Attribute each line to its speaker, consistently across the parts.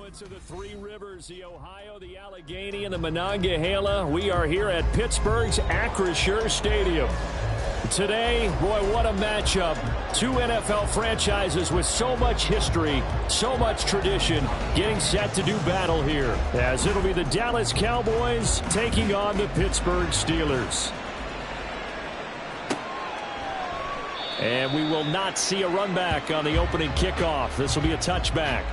Speaker 1: confluence of the three rivers, the Ohio, the Allegheny, and the Monongahela. We are here at Pittsburgh's Acrisure Stadium. Today, boy, what a matchup. Two NFL franchises with so much history, so much tradition, getting set to do battle here, as it'll be the Dallas Cowboys taking on the Pittsburgh Steelers. And we will not see a run back on the opening kickoff. This will be a touchback.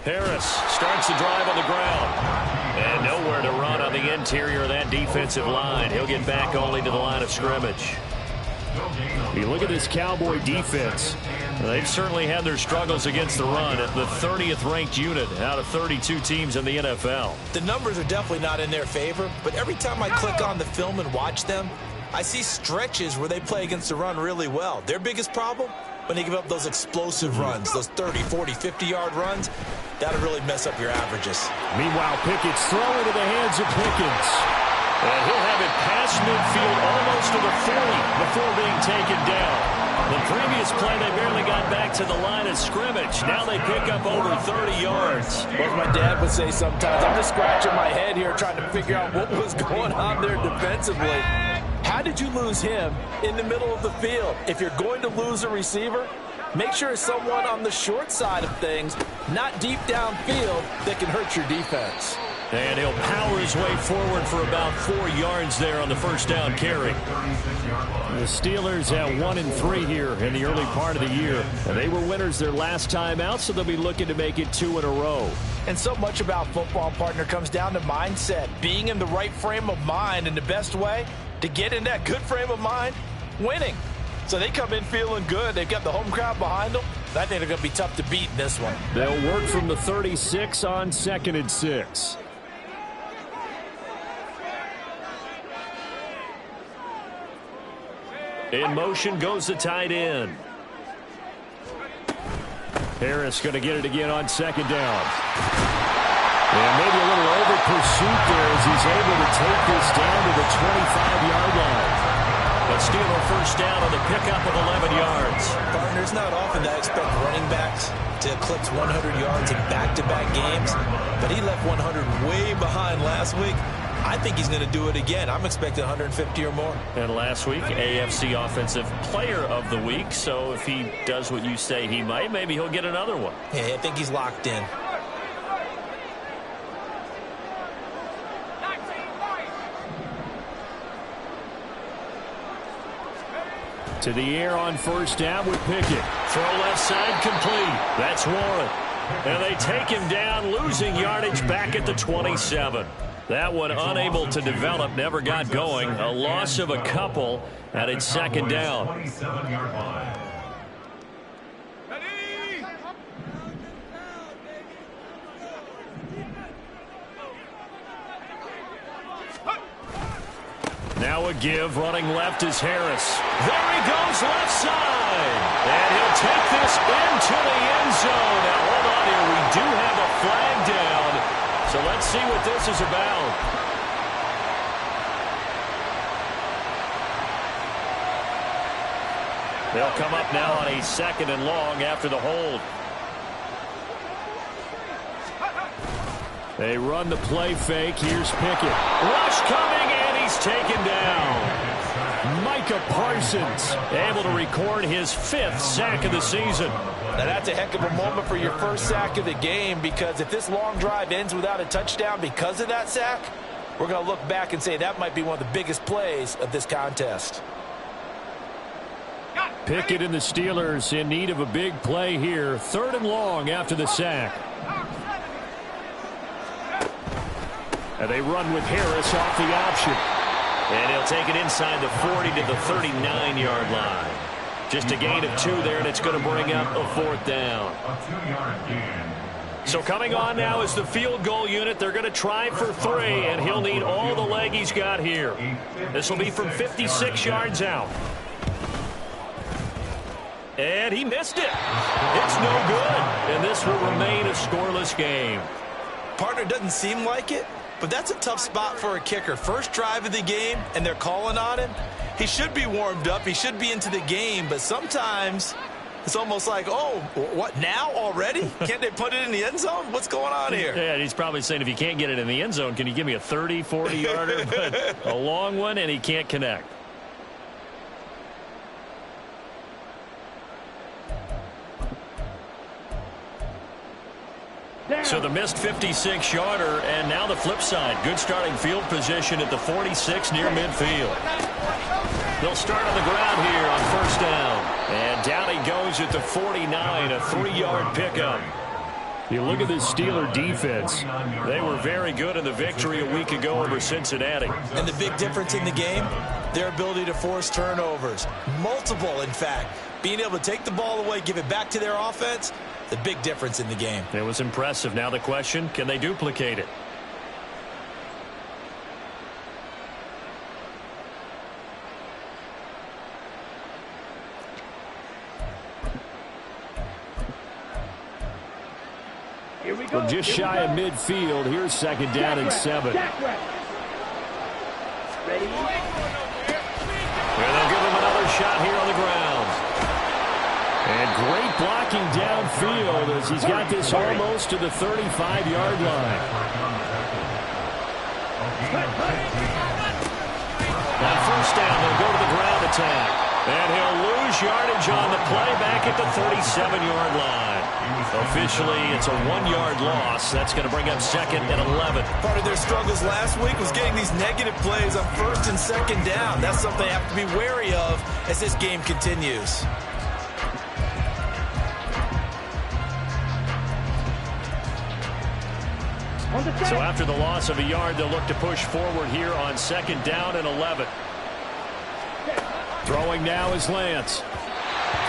Speaker 1: Harris starts the drive on the ground. And nowhere to run on the interior of that defensive line. He'll get back only to the line of scrimmage. You look at this Cowboy defense. They've certainly had their struggles against the run at the 30th ranked unit out of 32 teams in the NFL.
Speaker 2: The numbers are definitely not in their favor, but every time I click on the film and watch them, I see stretches where they play against the run really well. Their biggest problem? When they give up those explosive runs, those 30, 40, 50-yard runs, that'll really mess up your averages.
Speaker 1: Meanwhile, Pickett's throw into the hands of Pickens. And he'll have it past midfield almost to the 40 before being taken down. The previous play, they barely got back to the line of scrimmage. Now they pick up over 30 yards.
Speaker 2: Well, as my dad would say sometimes, I'm just scratching my head here trying to figure out what was going on there defensively. How did you lose him in the middle of the field? If you're going to lose a receiver, make sure it's someone on the short side of things, not deep downfield, that can hurt your defense.
Speaker 1: And he'll power his way forward for about 4 yards there on the first down carry. The Steelers at 1-3 here in the early part of the year. And they were winners their last time out, so they'll be looking to make it 2 in a row.
Speaker 2: And so much about football, partner, comes down to mindset. Being in the right frame of mind, and the best way to get in that good frame of mind, winning. So they come in feeling good. They've got the home crowd behind them. I think they're going to be tough to beat in this one.
Speaker 1: They'll work from the 36 on 2nd and 6. In motion goes the tight end. Harris going to get it again on 2nd down. And maybe a little over pursuit there as he's able to take this down to the 25-yard line. But Steeler first down on the pickup of 11 yards.
Speaker 2: Partner, it's not often that I expect running backs to eclipse 100 yards in back-to-back games, but he left 100 way behind last week. I think he's going to do it again. I'm expecting 150 or more.
Speaker 1: And last week, AFC Offensive Player of the Week. So if he does what you say he might, maybe he'll get another one.
Speaker 2: Yeah, I think he's locked in.
Speaker 1: To the air on first down with Pickett. Throw left side complete. That's Warren. And they take him down, losing yardage back at the 27. That one unable to develop, never got going. A loss of a couple, and it's 2nd down. Now a give, running left is Harris. There he goes, left side. And he'll take this into the end zone. Now, hold on here. We do have a flag down. So let's see what this is about. They'll come up now on a 2nd and long after the hold. They run the play fake. Here's Pickett. Rush coming, and he's taken down. Micah Parsons able to record his 5th sack of the season.
Speaker 2: Now that's a heck of a moment for your first sack of the game, because if this long drive ends without a touchdown because of that sack, we're going to look back and say that might be one of the biggest plays of this contest.
Speaker 1: Pickett and the Steelers in need of a big play here. 3rd and long after the sack. And they run with Harris off the option. And he'll take it inside the 40 to the 39-yard line. Just a gain of 2 there, and it's going to bring up a 4th down. So coming on now is the field goal unit. They're going to try for 3, and he'll need all the leg he's got here. This will be from 56 yards out. And he missed it. It's no good, and this will remain a scoreless game.
Speaker 2: Partner, doesn't seem like it, but that's a tough spot for a kicker. First drive of the game, and they're calling on him. He should be warmed up. He should be into the game, but sometimes it's almost like, oh, what, now already? Can't they put it in the end zone? What's going on here?
Speaker 1: Yeah, he's probably saying, if you can't get it in the end zone, can you give me a 30, 40-yarder? But a long one, and he can't connect. So the missed 56-yarder, and now the flip side. Good starting field position at the 46 near midfield. They'll start on the ground here on first down. And down he goes at the 49, a 3-yard pickup. You look at this Steeler defense. They were very good in the victory a week ago over Cincinnati.
Speaker 2: And the big difference in the game, their ability to force turnovers. Multiple, in fact. Being able to take the ball away, give it back to their offense, the big difference in the game.
Speaker 1: It was impressive. Now the question, can they duplicate it? Well, just shy of midfield. Here's second down and 7. Where they'll give him another shot here on the ground. And great blocking downfield as he's got this almost to the 35-yard line. On first down, they'll go to the ground attack. And he'll lose yardage on the play back at the 37-yard line. Officially, it's a 1-yard loss. That's going to bring up second and 11.
Speaker 2: Part of their struggles last week was getting these negative plays on first and second down. That's something they have to be wary of as this game continues.
Speaker 1: So after the loss of a yard, they'll look to push forward here on second down and 11. Throwing now is Lance.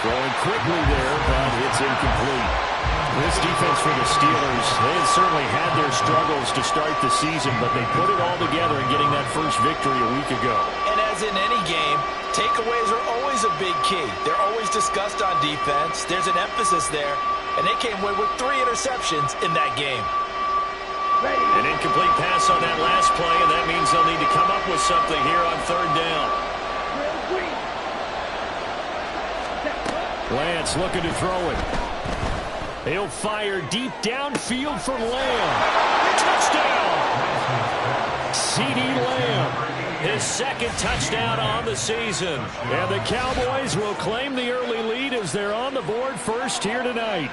Speaker 1: Throwing quickly there, but it's incomplete. This defense for the Steelers, they have certainly had their struggles to start the season, but they put it all together in getting that first victory a week ago.
Speaker 2: And as in any game, takeaways are always a big key. They're always discussed on defense. There's an emphasis there, and they came away with 3 interceptions in that game.
Speaker 1: An incomplete pass on that last play, and that means they'll need to come up with something here on third down. Lance looking to throw it. He'll fire deep downfield for Lamb. Touchdown! CeeDee Lamb, his second touchdown on the season. And the Cowboys will claim the early lead as they're on the board first here tonight.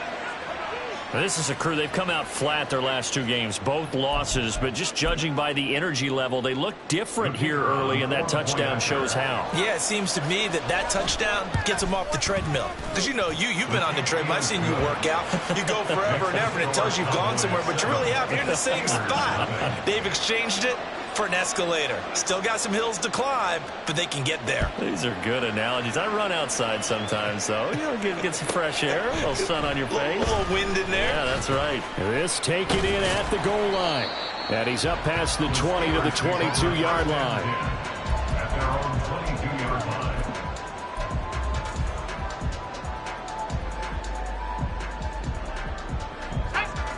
Speaker 1: This is a crew. They've come out flat their last 2 games, both losses, but just judging by the energy level, they look different here early, and that touchdown shows how.
Speaker 2: Yeah, it seems to me that touchdown gets them off the treadmill. Because, you know, you've been on the treadmill. I've seen you work out. You go forever and ever, and it tells you you've gone somewhere, but you really have. You're in the same spot. They've exchanged it for an escalator. Still got some hills to climb, but they can get there.
Speaker 1: These are good analogies. I run outside sometimes, though. You know, get some fresh air, a little sun on your face.
Speaker 2: A little wind in there.
Speaker 1: Yeah, that's right. This taken in at the goal line. And he's up past the 20 to the 22-yard line.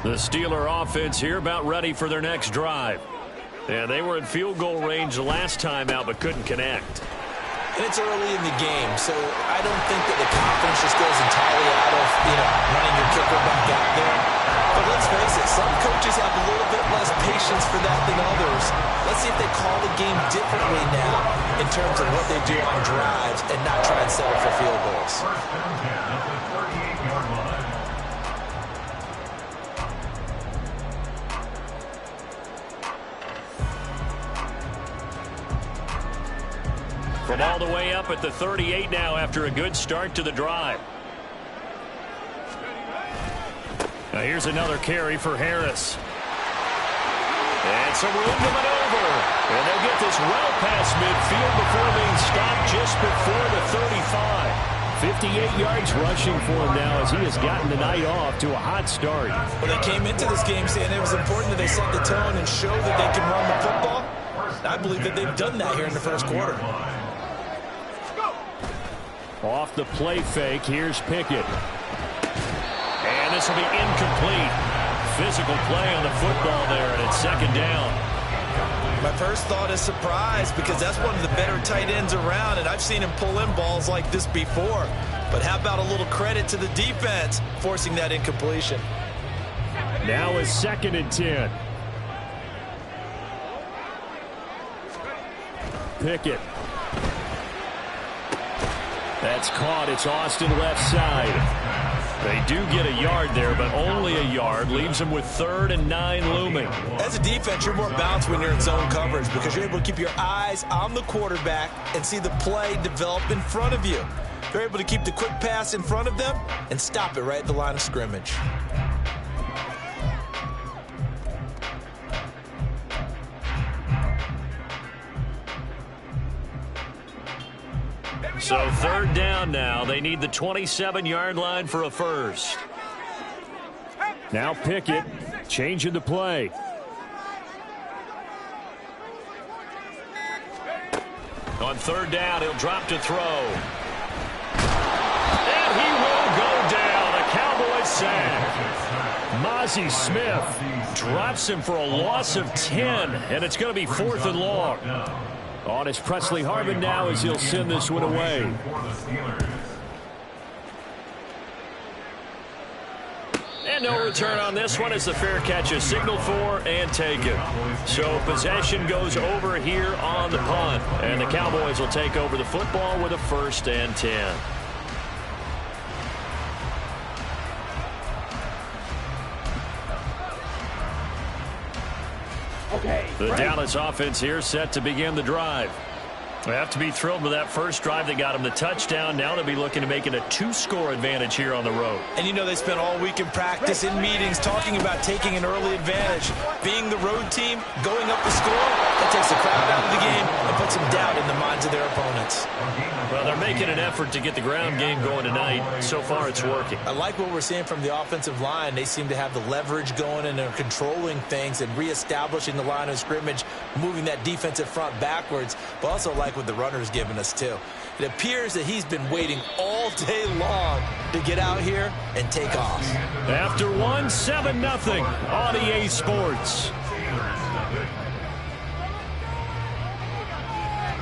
Speaker 1: The Steeler offense here about ready for their next drive. Yeah, they were in field goal range last time out, but couldn't connect.
Speaker 2: And it's early in the game, so I don't think that the confidence just goes entirely out of, running your kicker back out there. But let's face it, some coaches have a little bit less patience for that than others. Let's see if they call the game differently now in terms of what they do on drives and not try and settle for field goals.
Speaker 1: From all the way up at the 38 now after a good start to the drive. Now here's another carry for Harris. And some room to maneuver. And they'll get this well past midfield before being stopped just before the 35. 58 yards rushing for him now as he has gotten the night off to a hot start.
Speaker 2: Well, they came into this game saying it was important that they set the tone and show that they can run the football. I believe that they've done that here in the first quarter.
Speaker 1: Off the play fake, here's Pickett. And this will be incomplete. Physical play on the football there, and it's second down.
Speaker 2: My first thought is surprise, because that's one of the better tight ends around, and I've seen him pull in balls like this before. But how about a little credit to the defense forcing that incompletion?
Speaker 1: Now is 2nd and 10. Pickett. That's caught. It's Austin left side. They do get a yard there, but only a yard. Leaves them with 3rd and 9 looming.
Speaker 2: As a defense, you're more balanced when you're in zone coverage because you're able to keep your eyes on the quarterback and see the play develop in front of you. They're able to keep the quick pass in front of them and stop it right at the line of scrimmage.
Speaker 1: So 3rd down now. They need the 27-yard line for a first. Now Pickett changing the play. On 3rd down, he'll drop to throw. And he will go down. A Cowboys sack. Mozzie Smith drops him for a loss of 10, and it's going to be 4th and long. On is Presley Harvin now as he'll send this one away. And no return on this one as the fair catch is signaled for and taken. So possession goes over here on the punt. And the Cowboys will take over the football with a 1st and 10. The Dallas offense here set to begin the drive. They have to be thrilled with that first drive that got them the touchdown. Now they'll be looking to make it a 2-score advantage here on the road.
Speaker 2: And you know they spent all week in practice, in meetings, talking about taking an early advantage. Being the road team, going up the score, that takes the crowd out of the game and puts some doubt in the minds of their opponents.
Speaker 1: Well, they're making an effort to get the ground game going tonight. So far, it's working.
Speaker 2: I like what we're seeing from the offensive line. They seem to have the leverage going, and they're controlling things and reestablishing the line of scrimmage, moving that defensive front backwards, but also like what the runner's given us, too. It appears that he's been waiting all day long to get out here and take off.
Speaker 1: After 7-0 on EA Sports.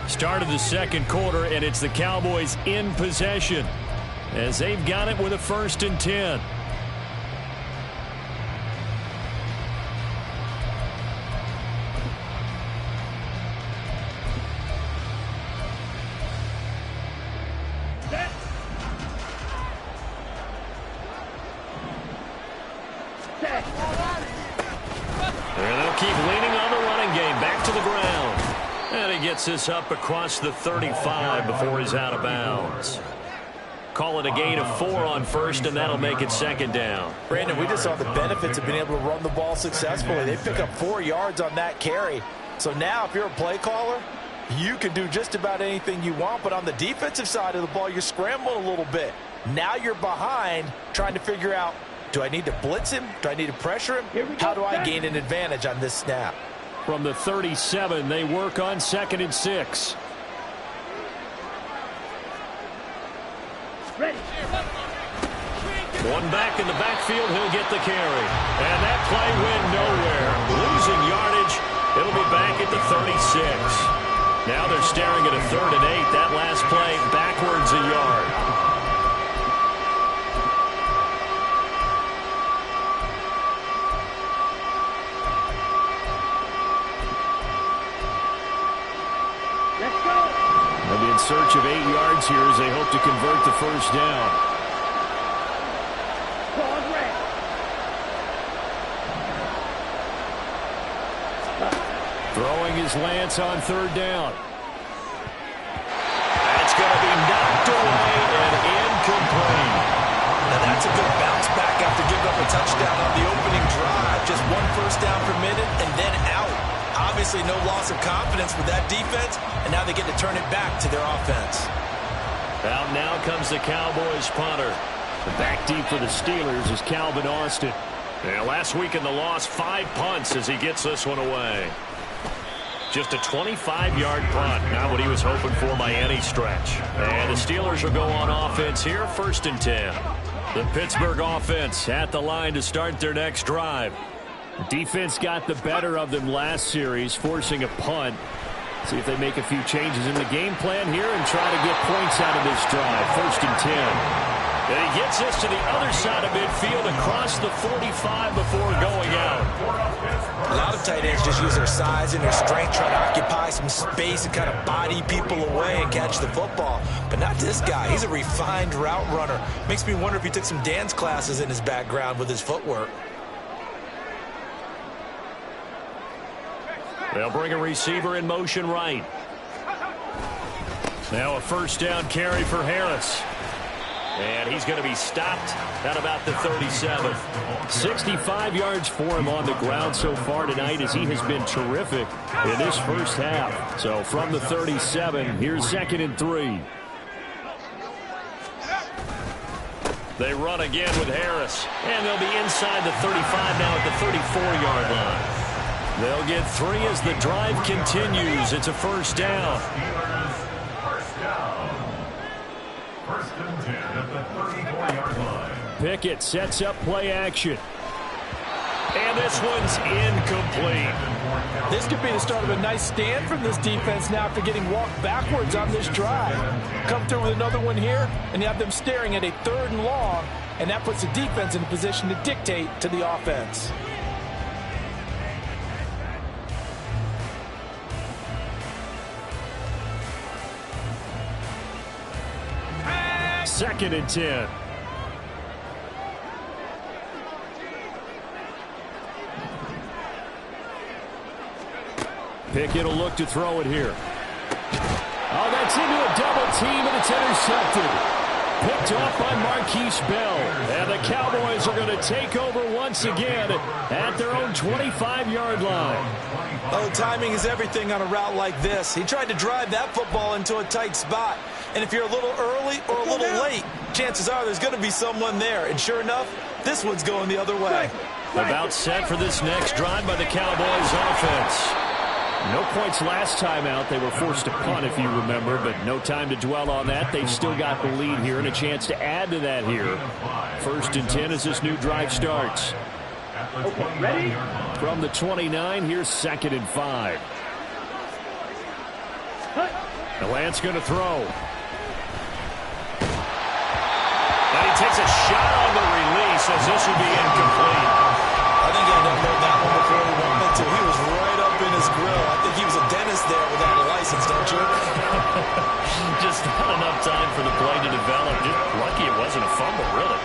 Speaker 1: Start of the second quarter, and it's the Cowboys in possession as they've got it with a 1st and 10. And they'll keep leaning on the running game. Back to the ground. And he gets this up across the 35 before he's out of bounds. Call it a gain of 4 on 1st, and that'll make it 2nd down.
Speaker 2: Brandon, we just saw the benefits of being able to run the ball successfully. They pick up 4 yards on that carry. So now if you're a play caller, you can do just about anything you want. But on the defensive side of the ball, you're scrambling a little bit. Now you're behind trying to figure out, do I need to blitz him? Do I need to pressure him? How do I gain an advantage on this snap?
Speaker 1: From the 37, they work on 2nd and 6.
Speaker 3: Ready.
Speaker 1: One back in the backfield, he'll get the carry. And that play went nowhere. Losing yardage, it'll be back at the 36. Now they're staring at a 3rd and 8. That last play backwards a yard. They'll be in search of 8 yards here as they hope to convert the 1st down. Throwing his Lance on 3rd down. That's going to be knocked away and incomplete.
Speaker 2: Now that's a good bounce back after giving up a touchdown on the opening drive. Just 1 first down permitted and then out. Obviously no loss of confidence with that defense, and now they get to turn it back to their offense.
Speaker 1: Out now comes the Cowboys punter. The back deep for the Steelers is Calvin Austin. Yeah, last week in the loss, 5 punts as he gets this one away. Just a 25-yard punt. Not what he was hoping for by any stretch. And the Steelers will go on offense here, 1st and 10. The Pittsburgh offense at the line to start their next drive. Defense got the better of them last series, forcing a punt. See if they make a few changes in the game plan here and try to get points out of this drive. 1st and 10. And he gets this to the other side of midfield across the 45 before going out.
Speaker 2: A lot of tight ends just use their size and their strength, trying to occupy some space and kind of body people away and catch the football. But not this guy. He's a refined route runner. Makes me wonder if he took some dance classes in his background with his footwork.
Speaker 1: They'll bring a receiver in motion right. Now a 1st down carry for Harris. And he's going to be stopped at about the 37. 65 yards for him on the ground so far tonight as he has been terrific in this first half. So from the 37, here's 2nd and 3. They run again with Harris. And they'll be inside the 35 now at the 34-yard line. They'll get 3 as the drive continues. It's a 1st down. Pickett sets up play action. And this one's incomplete.
Speaker 2: This could be the start of a nice stand from this defense now after getting walked backwards on this drive. Come through with another one here, and you have them staring at a 3rd and long, and that puts the defense in a position to dictate to the offense.
Speaker 1: Second and 10. Pickett will look to throw it here. Oh, that's into a double team, and it's intercepted. Picked off by Marquise Bell. And the Cowboys are going to take over once again at their own 25-yard line.
Speaker 2: Oh, timing is everything on a route like this. He tried to drive that football into a tight spot. And if you're a little early or a little late, chances are there's going to be someone there. And sure enough, this one's going the other way.
Speaker 1: About set for this next drive by the Cowboys offense. No points last time out. They were forced to punt, if you remember, but no time to dwell on that. They've still got the lead here and a chance to add to that here. 1st and 10 as this new drive starts.
Speaker 3: Okay, ready?
Speaker 1: From the 29, here's 2nd and 5. The Lance going to throw. And he takes a shot on the release as this would be incomplete.
Speaker 2: I think he had to hold that one before he wanted to. He was right up in his grill. I think he was a dentist there without a license, don't you?
Speaker 1: Just not enough time for the play to develop. Just lucky it wasn't a fumble, really.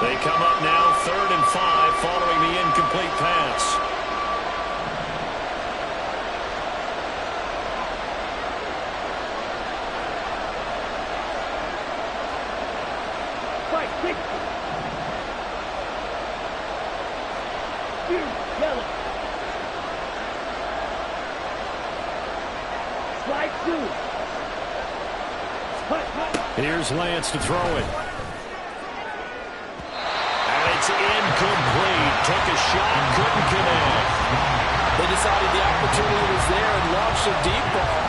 Speaker 1: They come up now 3rd and 5 following the incomplete pass. Here's Lance to throw it. And it's incomplete. Took a shot, couldn't connect.
Speaker 2: They decided the opportunity was there and launched a deep ball.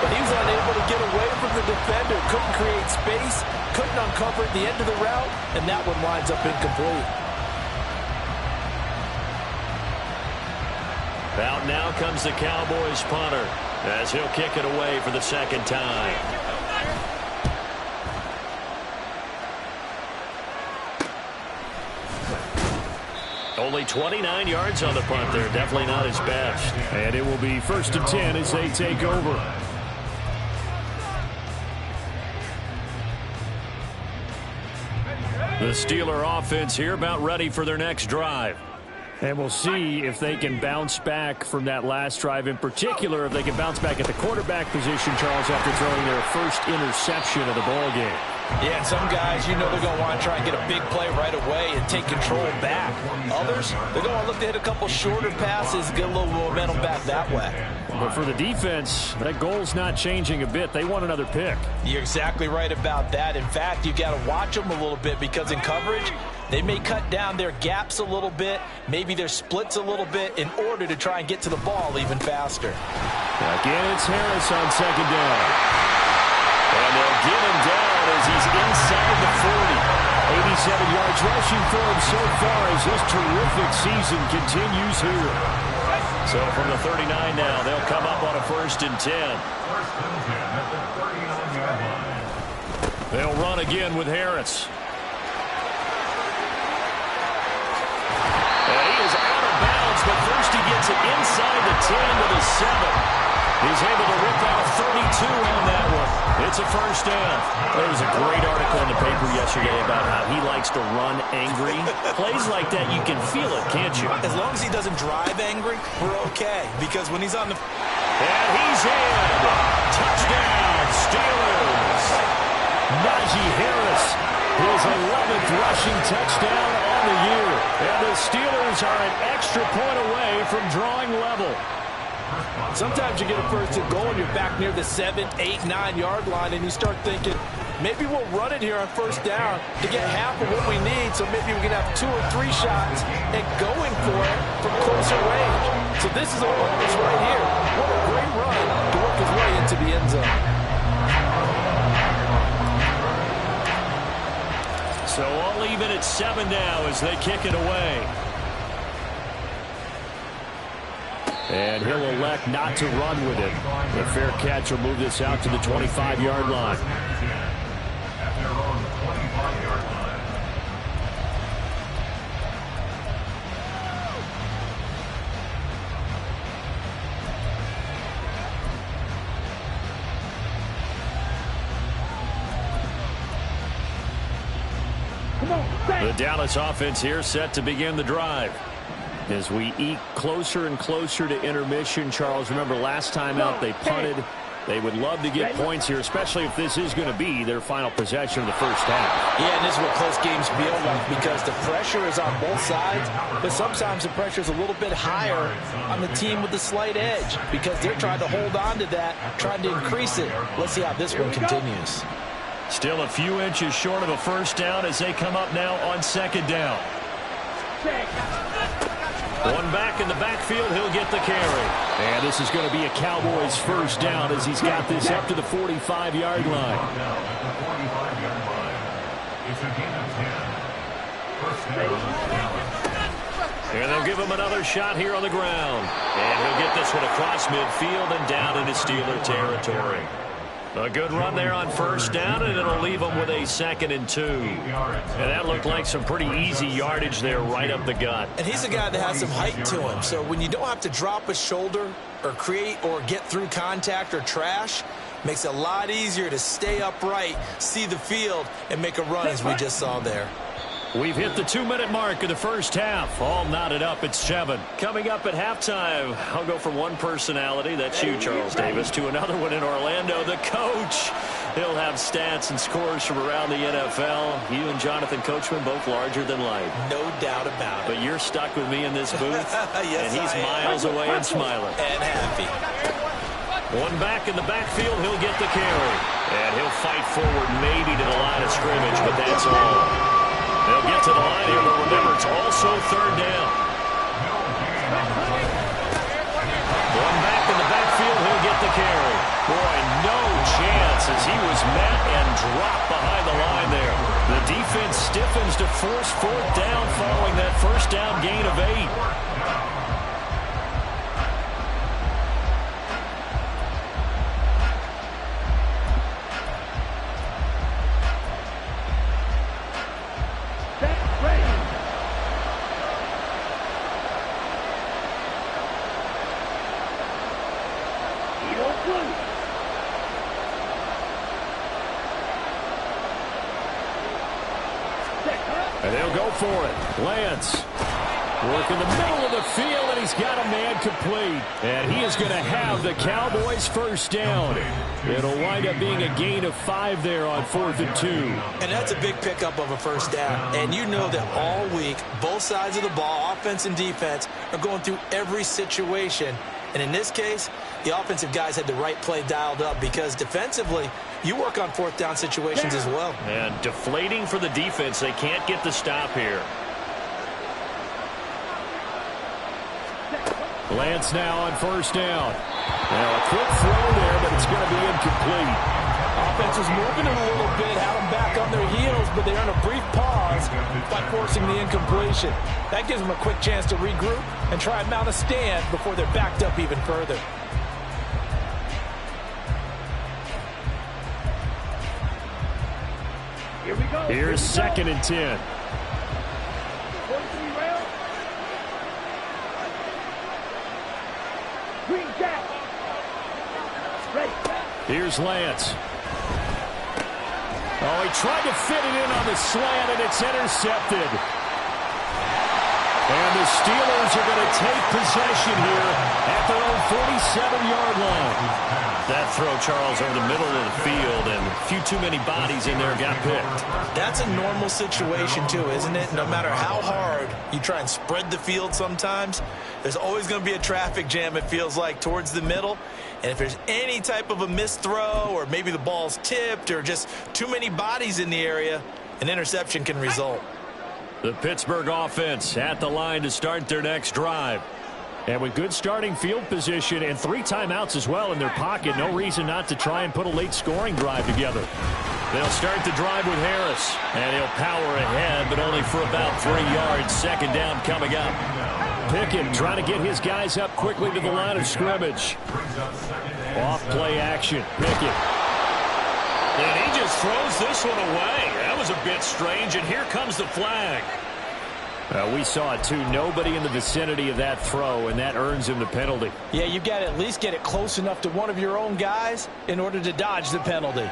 Speaker 2: But he was unable to get away from the defender. Couldn't create space. Couldn't uncover the end of the route. And that one winds up incomplete.
Speaker 1: Out now comes the Cowboys punter as he'll kick it away for the 2nd time. Only 29 yards on the punt there. Definitely not his best. And it will be 1st and 10 as they take over. The Steeler offense here about ready for their next drive. And we'll see if they can bounce back from that last drive. In particular, if they can bounce back at the quarterback position, Charles, after throwing their first interception of the ball game.
Speaker 2: Yeah, and some guys, you know they're going to want to try and get a big play right away and take control back. Others, they're going to look to hit a couple shorter passes, get a little momentum back that way.
Speaker 1: But for the defense, that goal's not changing a bit. They want another pick.
Speaker 2: You're exactly right about that. In fact, you got to watch them a little bit because in coverage, they may cut down their gaps a little bit, maybe their splits a little bit in order to try and get to the ball even faster.
Speaker 1: Again, it's Harris on second down. And they'll get him down as he's inside the 40. 87 yards rushing for him so far as this terrific season continues here. So from the 39 now, they'll come up on a 1st and 10.
Speaker 3: 1st and 10 at the 39-yard line.
Speaker 1: They'll run again with Harris. And he is out of bounds, but first he gets it inside the 10 to the 7. He's able to rip out 32 on that one. It's a 1st down. There was a great article in the paper yesterday about how he likes to run angry. Plays like that, you can feel it, can't you?
Speaker 2: As long as he doesn't drive angry, we're okay. Because when he's on the...
Speaker 1: And he's in. Touchdown, Steelers. Najee Harris, his 11th rushing touchdown on the year. And the Steelers are an extra point away from drawing level.
Speaker 2: Sometimes you get a 1st and goal and you're back near the 7, 8, 9-yard line and you start thinking, maybe we'll run it here on 1st down to get half of what we need, so maybe we can have 2 or 3 shots and going for it from closer range. So this is a bonus right here. What a great run to work his way into the end zone.
Speaker 1: So all even at 7 now as they kick it away. And he'll elect not to run with it. The fair catch will move this out to the 25-yard line.
Speaker 3: At their own 25-yard line.
Speaker 1: The Dallas offense here set to begin the drive. As we eke closer and closer to intermission, Charles, remember last time out they punted. They would love to get points here, especially if this is going to be their final possession of the 1st half.
Speaker 2: Yeah, and this is what close games feel like because the pressure is on both sides, but sometimes the pressure is a little bit higher on the team with the slight edge because they're trying to hold on to that, trying to increase it. Let's see how this one continues.
Speaker 1: Still a few inches short of a 1st down as they come up now on 2nd down. One back in the backfield, he'll get the carry. And this is going to be a Cowboys 1st down as he's got this up to the 45-yard line.
Speaker 3: It's a gain of 10. 1st down.
Speaker 1: And they'll give him another shot here on the ground. And he'll get this one across midfield and down into Steeler territory. A good run there on 1st down, and it'll leave them with a 2nd and 2. And that looked like some pretty easy yardage there right up the gut.
Speaker 2: And he's a guy that has some height to him, so when you don't have to drop a shoulder or create or get through contact or trash, makes it a lot easier to stay upright, see the field, and make a run as we just saw there.
Speaker 1: We've hit the 2-minute mark of the 1st half. All knotted up at 7. Coming up at halftime, I'll go from one personality, that's you, Charles Davis, to another one in Orlando, the coach. He'll have stats and scores from around the NFL. You and Jonathan Coachman, both larger than life.
Speaker 2: No doubt about it.
Speaker 1: But you're stuck with me in this booth,
Speaker 2: yes,
Speaker 1: and he's miles away and smiling.
Speaker 2: And happy.
Speaker 1: One back in the backfield, he'll get the carry. And he'll fight forward maybe to the line of scrimmage, but that's all. They'll get to the line here, but remember, it's also 3rd down. One back in the backfield, he'll get the carry. Boy, no chance as he was met and dropped behind the line there. The defense stiffens to force 4th down following that 1st down gain of 8. And they'll go for it. Lance. Working the middle of the field, and he's got a man complete. And he is going to have the Cowboys first down. It'll wind up being a gain of 5 there on 4th and 2.
Speaker 2: And that's a big pickup of a first down. And you know that all week, both sides of the ball, offense and defense, are going through every situation. And in this case, the offensive guys had the right play dialed up because defensively, you work on 4th down situations as well.
Speaker 1: And deflating for the defense. They can't get the stop here. Lance now on first down. Now a quick throw there, but it's going to be incomplete.
Speaker 2: Offense is moving it a little bit, had them back on their heels, but they earn a brief pause by forcing the incompletion. That gives them a quick chance to regroup and try and mount a stand before they're backed up even further.
Speaker 3: Here we go.
Speaker 1: Here's 2nd and 10. Here's Lance. Oh, he tried to fit it in on the slant, and it's intercepted. And the Steelers are going to take possession here at their own 47-yard line. That throw, Charles, over the middle of the field, and a few too many bodies in there got picked.
Speaker 2: That's a normal situation, too, isn't it? No matter how hard you try and spread the field sometimes, there's always going to be a traffic jam, it feels like, towards the middle. And if there's any type of a missed throw or maybe the ball's tipped or just too many bodies in the area, an interception can result.
Speaker 1: The Pittsburgh offense at the line to start their next drive. And with good starting field position and 3 timeouts as well in their pocket, no reason not to try and put a late scoring drive together. They'll start the drive with Harris, and he'll power ahead, but only for about 3 yards. 2nd down coming up. Pickett trying to get his guys up quickly to the line of scrimmage. Off play action. Pickett. And he just throws this one away. That was a bit strange, and here comes the flag. We saw it, too. Nobody in the vicinity of that throw, and that earns him the penalty.
Speaker 2: Yeah, you've got to at least get it close enough to one of your own guys in order to dodge the penalty.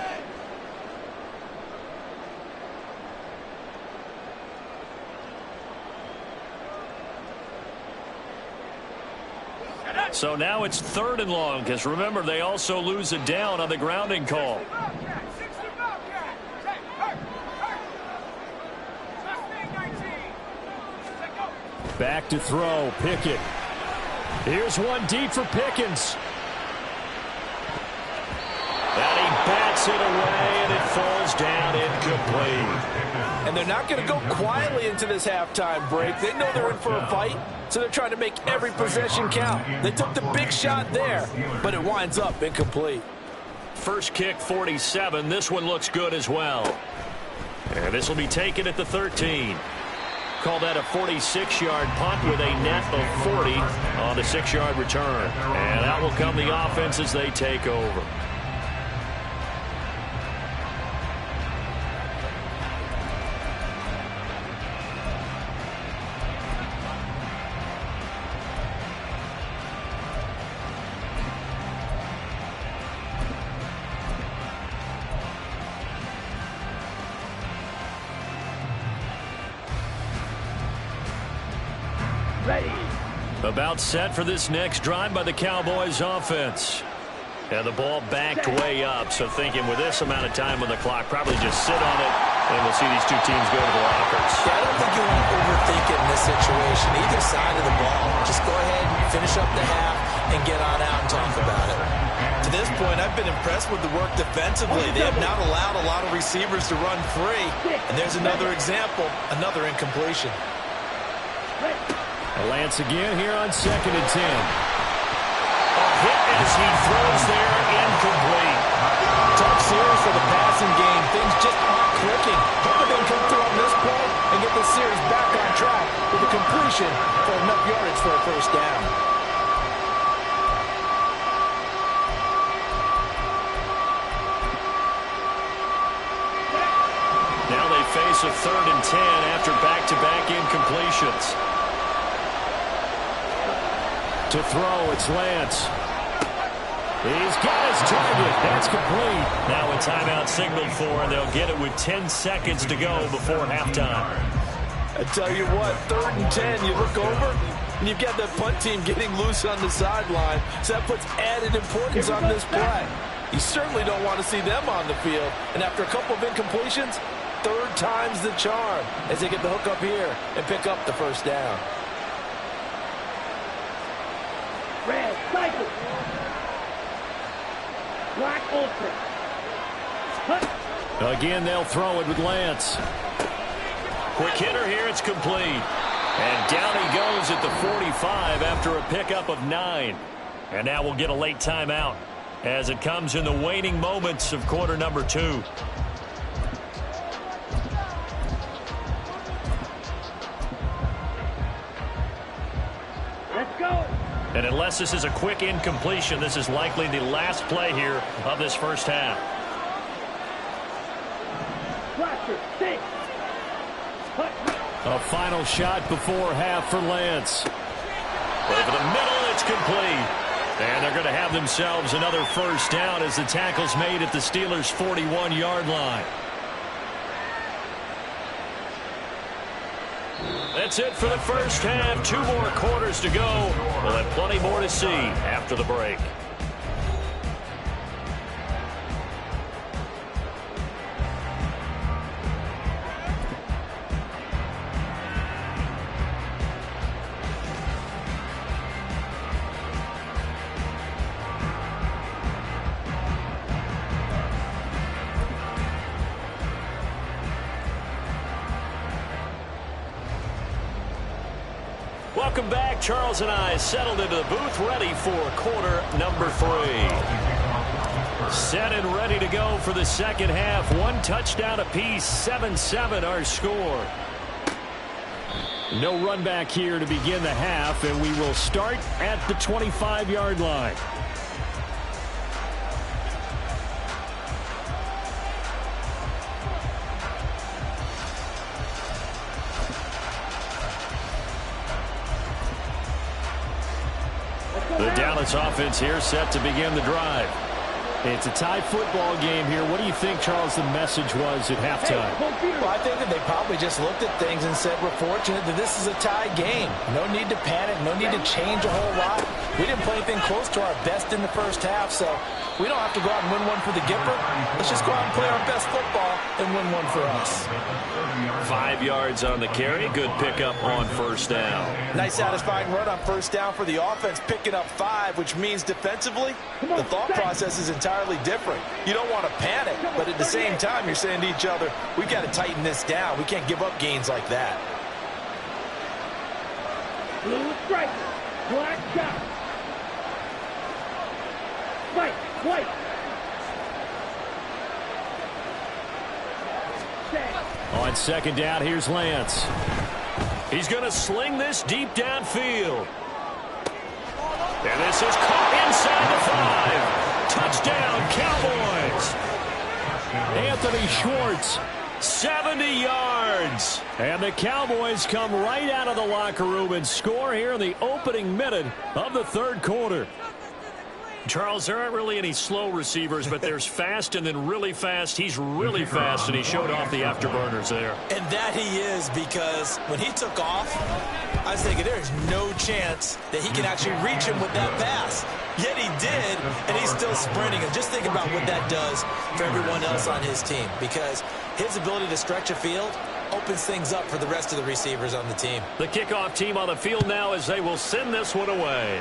Speaker 1: So now it's 3rd and long, because remember, they also lose a down on the grounding call. Back to throw, Pickett. Here's one deep for Pickens. And he bats it away, and it falls down incomplete.
Speaker 2: And they're not going to go quietly into this halftime break. They know they're in for a fight, so they're trying to make every possession count. They took the big shot there, but it winds up incomplete.
Speaker 1: First kick, 47. This one looks good as well. And this will be taken at the 13. Call that a 46-yard punt with a net of 40 on the 6-yard return. And out will come the offense as they take over. About set for this next drive by the Cowboys offense. And the ball backed way up, so thinking with this amount of time on the clock, probably just sit on it, and we'll see these two teams go to the lockers.
Speaker 2: Yeah, I don't think you want to overthink it in this situation. Either side of the ball, just go ahead and finish up the half and get on out and talk about it. To this point, I've been impressed with the work defensively. They have not allowed a lot of receivers to run free, and there's another example, another incompletion.
Speaker 1: Lance again here on 2nd and 10. A hit as he throws there, incomplete.
Speaker 2: Tough series for the passing game. Things just aren't clicking. Hoping they can come through on this play and get the series back on track with a completion for enough yardage for a first down.
Speaker 1: Now they face a 3rd and 10 after back-to-back incompletions. To throw, it's Lance. He's got his target. That's complete. Now a timeout signaled for, and they'll get it with 10 seconds to go before halftime.
Speaker 2: I tell you what, 3rd and 10, you look over, and you've got the punt team getting loose on the sideline, so that puts added importance on this play. You certainly don't want to see them on the field, and after a couple of incompletions, 3rd time's the charm as they get the hook up here and pick up the first down.
Speaker 4: Red, cycle. Black, ultra.
Speaker 1: Again, they'll throw it with Lance. Quick hitter here, it's complete. And down he goes at the 45 after a pickup of 9. And now we'll get a late timeout as it comes in the waning moments of quarter number 2.
Speaker 4: Let's go.
Speaker 1: And unless this is a quick incompletion, this is likely the last play here of this first half.
Speaker 4: Blaster, six.
Speaker 1: A final shot before half for Lance. Over the middle, it's complete. And they're going to have themselves another first down as the tackle's made at the Steelers' 41-yard line. That's it for the first half. 2 more quarters to go. We'll have plenty more to see after the break. Welcome back. Charles and I settled into the booth, ready for quarter number 3. Set and ready to go for the second half. 1 touchdown apiece, 7-7 our score. No run back here to begin the half, and we will start at the 25-yard line. The Dallas offense here set to begin the drive. It's a tie football game here. What do you think, Charles, the message was at halftime?
Speaker 2: Well, I think that they probably just looked at things and said, we're fortunate that this is a tie game. No need to panic. No need to change a whole lot. We didn't play anything close to our best in the first half, so we don't have to go out and win one for the Gipper. Let's just go out and play our best football and win one for us.
Speaker 1: 5 yards on the carry. Good pickup on first down.
Speaker 2: Nice satisfying run on first down for the offense, picking up 5, which means defensively, the thought process is entirely different. You don't want to panic, but at the same time, you're saying to each other, we've got to tighten this down. We can't give up gains like that.
Speaker 4: Blue striker, black shot. White, white.
Speaker 1: On second down, here's Lance. He's going to sling this deep downfield. And this is caught inside the 5. Touchdown, Cowboys. Anthony Schwartz, 70 yards. And the Cowboys come right out of the locker room and score here in the opening minute of the third quarter. Charles, there aren't really any slow receivers, but there's fast and then really fast. He's really fast, and he showed off the afterburners there.
Speaker 2: And that he is, because when he took off, I was thinking there's no chance that he can actually reach him with that pass. Yet he did, and he's still sprinting. And just think about what that does for everyone else on his team, because his ability to stretch a field opens things up for the rest of the receivers on the team.
Speaker 1: The kickoff team on the field now as they will send this one away.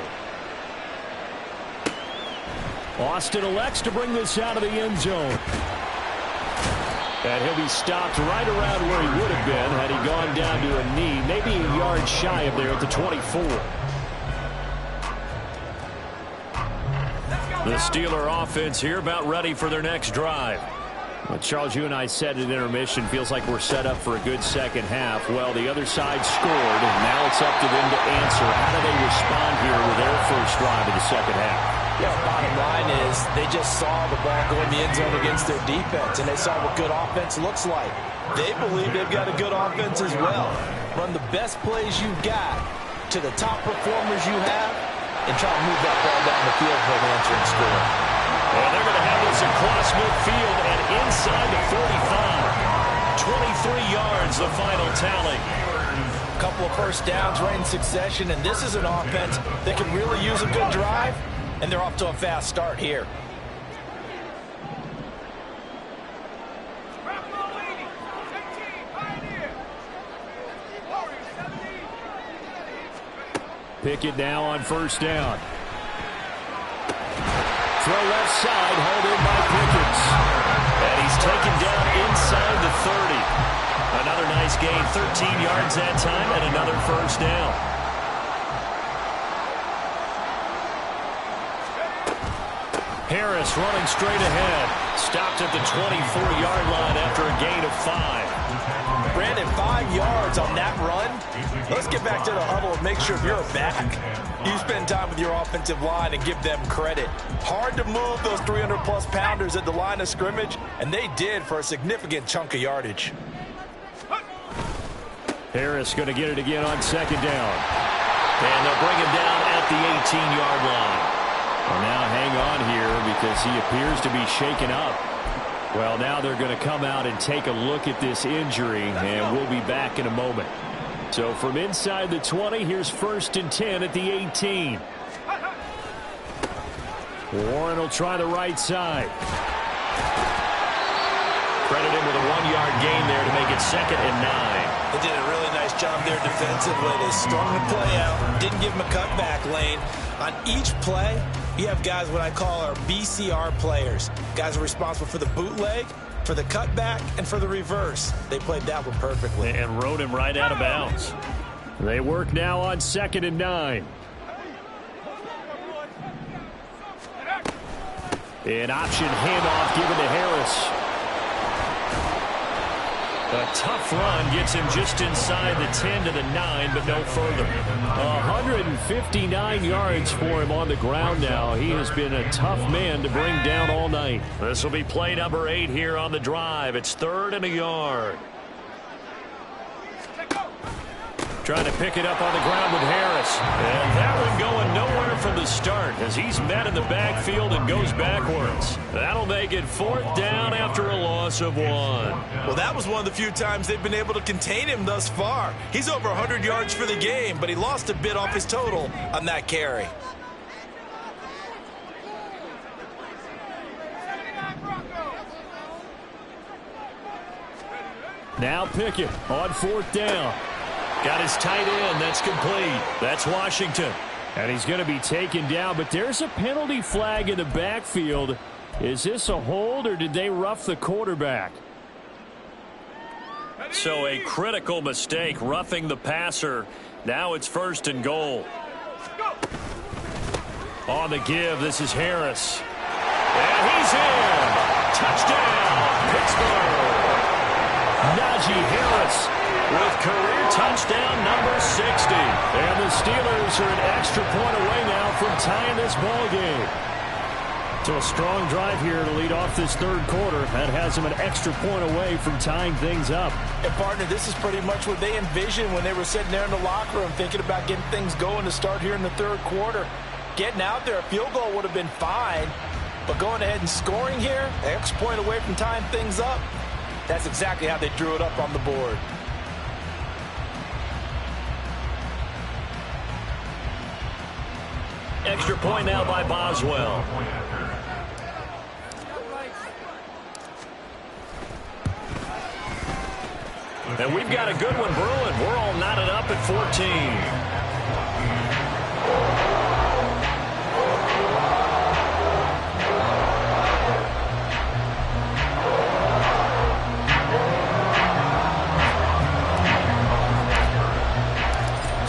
Speaker 1: Austin elects to bring this out of the end zone. And he'll be stopped right around where he would have been had he gone down to a knee, maybe a yard shy of there at the 24. The Steeler offense here about ready for their next drive. Well, Charles, you and I said at intermission, feels like we're set up for a good second half. Well, the other side scored, and now it's up to them to answer. How do they respond here with their first drive of the second half?
Speaker 2: Yeah, bottom line is they just saw the ball go in the end zone against their defense, and they saw what good offense looks like. They believe they've got a good offense as well. Run the best plays you've got to the top performers you have, and try to move that ball down the field for an answering score.
Speaker 1: And they're going to have this across midfield and inside the 45. 23 yards, the final tally.
Speaker 2: couple of first downs right in succession, and this is an offense that can really use a good drive, and they're off to a fast start here.
Speaker 1: Pickett now on first down. Throw left side, hauled in by Pickett. And he's taken down inside the 30. Another nice gain, 13 yards that time, and another first down. Harris running straight ahead. Stopped at the 24-yard line after a gain of 5.
Speaker 2: Brandon, 5 yards on that run. Let's get back to the huddle and make sure you're back. You spend time with your offensive line and give them credit. Hard to move those 300-plus pounders at the line of scrimmage, and they did for a significant chunk of yardage.
Speaker 1: Harris going to get it again on second down. And they'll bring him down at the 18-yard line. Well, now hang on here because he appears to be shaken up. Well, now they're going to come out and take a look at this injury, and we'll be back in a moment. So from inside the 20, here's 1st and 10 at the 18. Warren will try the right side. Credit him with a 1-yard gain there to make it 2nd and 9.
Speaker 2: They did a really nice job there defensively. They strung the play out, didn't give him a cutback lane. On each play, you have guys what I call our BCR players. Guys are responsible for the bootleg, for the cutback, and for the reverse. They played that one perfectly.
Speaker 1: And rode him right out of bounds. They work now on 2nd and 9. An option handoff given to Harris. A tough run gets him just inside the 10 to the 9, but no further. 159 yards for him on the ground now. He has been a tough man to bring down all night. This will be play number 8 here on the drive. It's 3rd and a yard. Trying to pick it up on the ground with Harris. And that one going nowhere from the start as he's met in the backfield and goes backwards. That'll make it 4th down after a loss of 1.
Speaker 2: Well, that was one of the few times they've been able to contain him thus far. He's over 100 yards for the game, but he lost a bit off his total on that carry.
Speaker 1: Now Pickett on 4th down. Got his tight end. That's complete. That's Washington. And he's going to be taken down, but there's a penalty flag in the backfield. Is this a hold, or did they rough the quarterback? So a critical mistake, roughing the passer. Now it's 1st and goal. On the give, this is Harris. And he's in. Touchdown, Pittsburgh. Najee Harris with career touchdown number 60. And the Steelers are an extra point away now from tying this ball game. So a strong drive here to lead off this 3rd quarter. That has them an extra point away from tying things up.
Speaker 2: And partner, this is pretty much what they envisioned when they were sitting there in the locker room thinking about getting things going to start here in the 3rd quarter. Getting out there, a field goal would have been fine. But going ahead and scoring here, an extra point away from tying things up, that's exactly how they drew it up on the board.
Speaker 1: Extra point now by Boswell. And we've got a good one brewing. We're all knotted up at 14.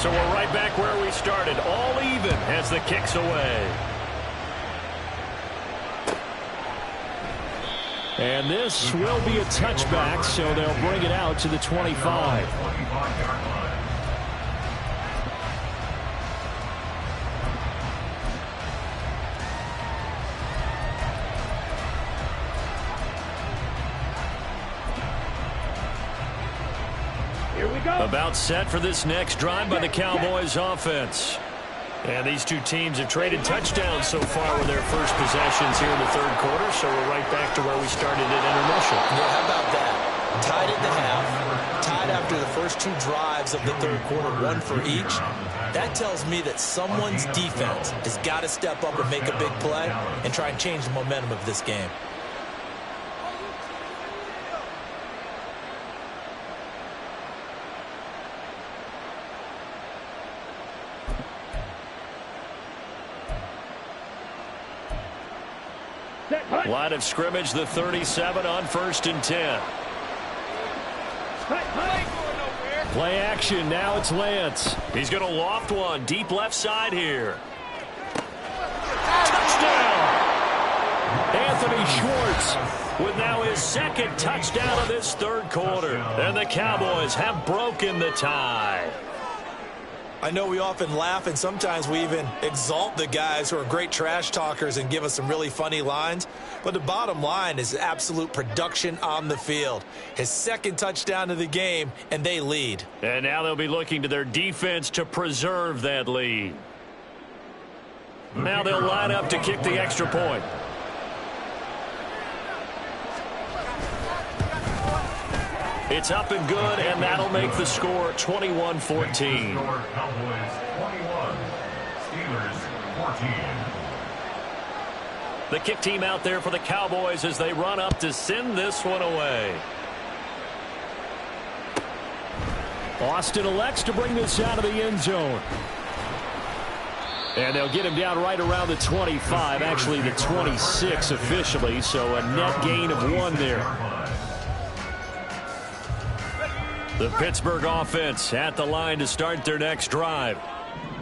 Speaker 1: So we're right back where we started, all even as the kick's away. And this will be a touchback, so they'll bring it out to the 25. About set for this next drive by the Cowboys offense. And these two teams have traded touchdowns so far with their first possessions here in the 3rd quarter, so we're right back to where we started at intermission.
Speaker 2: Yeah, how about that? Tied at the half, tied after the first 2 drives of the third quarter, 1 for each. That tells me that someone's defense has got to step up and make a big play and try and change the momentum of this game.
Speaker 1: Line of scrimmage, the 37 on 1st and 10. Play action, now it's Lance. He's going to loft one, deep left side here. Touchdown! Anthony Schwartz with now his 2nd touchdown of this third quarter. And the Cowboys have broken the tie.
Speaker 2: I know we often laugh and sometimes we even exalt the guys who are great trash talkers and give us some really funny lines. But the bottom line is absolute production on the field. His 2nd touchdown of the game, and they lead.
Speaker 1: And now they'll be looking to their defense to preserve that lead. Now they'll line up to kick the extra point. It's up and good, and that'll make the score 21-14.
Speaker 3: Cowboys 21, Steelers 14.
Speaker 1: The kick team out there for the Cowboys as they run up to send this one away. Austin elects to bring this out of the end zone. And they'll get him down right around the 25, actually the 26 officially, so a net gain of 1 there. The Pittsburgh offense at the line to start their next drive.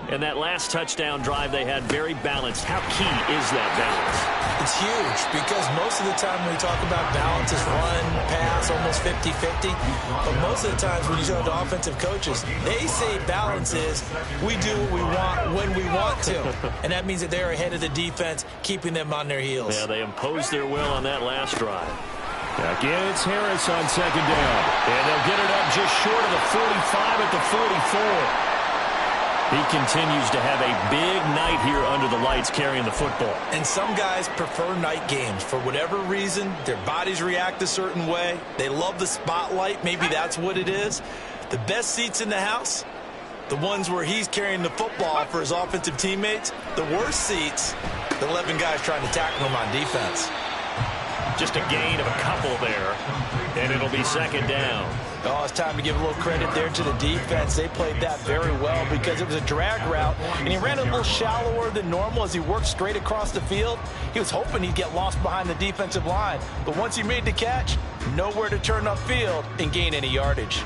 Speaker 1: And that last touchdown drive they had very balanced. How key is that balance?
Speaker 2: It's huge because most of the time when we talk about balance is run, pass, almost 50-50. But most of the times when you talk to offensive coaches, they say balance is we do what we want when we want to. And that means that they're ahead of the defense, keeping them on their heels.
Speaker 1: Yeah, they imposed their will on that last drive. Again, it's Harris on 2nd down. And they'll get it up just short of the 45 at the 44. He continues to have a big night here under the lights carrying the football.
Speaker 2: And some guys prefer night games. For whatever reason, their bodies react a certain way. They love the spotlight. Maybe that's what it is. The best seats in the house, the ones where he's carrying the football for his offensive teammates. The worst seats, the 11 guys trying to tackle him on defense.
Speaker 1: Just a gain of a couple there, and it'll be 2nd down.
Speaker 2: Oh, it's time to give a little credit there to the defense. They played that very well because it was a drag route, and he ran a little shallower than normal as he worked straight across the field. He was hoping he'd get lost behind the defensive line, but once he made the catch, nowhere to turn upfield and gain any yardage.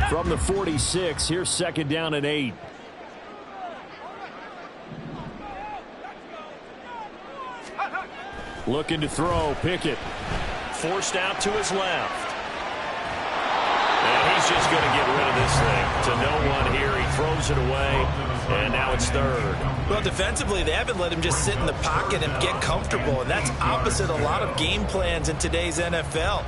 Speaker 1: From the 46, here's 2nd down and 8. Looking to throw, Pickett. Forced out to his left. And he's just going to get rid of this thing to no one here. He throws it away, and now it's 3rd.
Speaker 2: Well, defensively, they haven't let him just sit in the pocket and get comfortable, and that's opposite a lot of game plans in today's NFL.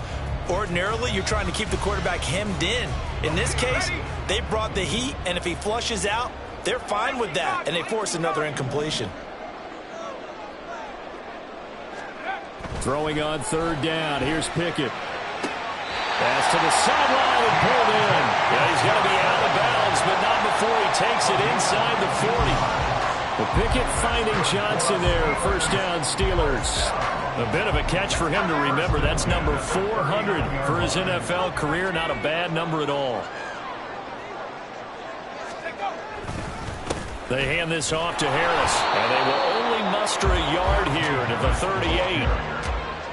Speaker 2: Ordinarily, you're trying to keep the quarterback hemmed in. In this case, they brought the heat, and if he flushes out, they're fine with that, and they force another incompletion.
Speaker 1: Throwing on 3rd down. Here's Pickett. Pass to the sideline and pulled in. Yeah, he's going to be out of bounds, but not before he takes it inside the 40. Well, Pickett finding Johnson there. 1st down, Steelers. A bit of a catch for him to remember. That's number 400 for his NFL career. Not a bad number at all. They hand this off to Harris, and they will only muster a yard here to the 38.